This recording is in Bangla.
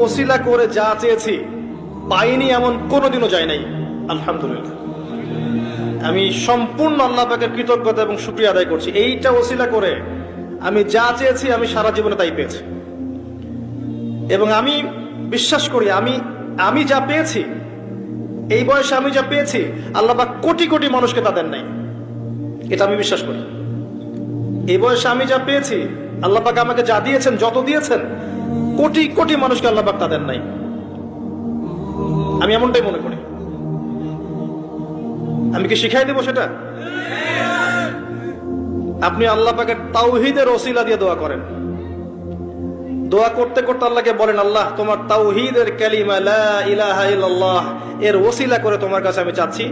ওসিলা করে যা চেয়েছি পাইনি এমন কোনোদিনও যায় নাই। আলহামদুলিল্লাহ, আমি সম্পূর্ণ আল্লাহ পাকের কৃতজ্ঞতা এবং শুকরিয়া আদায় করছি। এইটা ওসিলা করে আমি যা চেয়েছি আমি সারা জীবনে তাই পেয়েছি। এবং আমি বিশ্বাস করি আমি যা পেয়েছি, এই বয়সে আমি যা পেয়েছি, আল্লাহ পাক কোটি কোটি মানুষকে তা দেন নাই। এটা আমি বিশ্বাস করি। এই বয়সে আমি যা পেয়েছি, আল্লাহ পাক আমাকে যা দিয়েছেন, যত দিয়েছেন, কোটি কোটি মানুষকে আল্লাহ পাক তা দেন নাই। আমি এমনটাই মনে করি। আমি কি শিখাই দেবো সেটা? আপনি আল্লাহ পাকের তাওহীদের ওসিলা দিয়ে দোয়া করেন। দোয়া করতে করতে আল্লাহকে বলেন, আল্লাহ তোমার তাওহীদের কালিমা লা ইলাহা ইল্লাল্লাহ এর ওসিলা করে তোমার কাছে আমি চাচ্ছি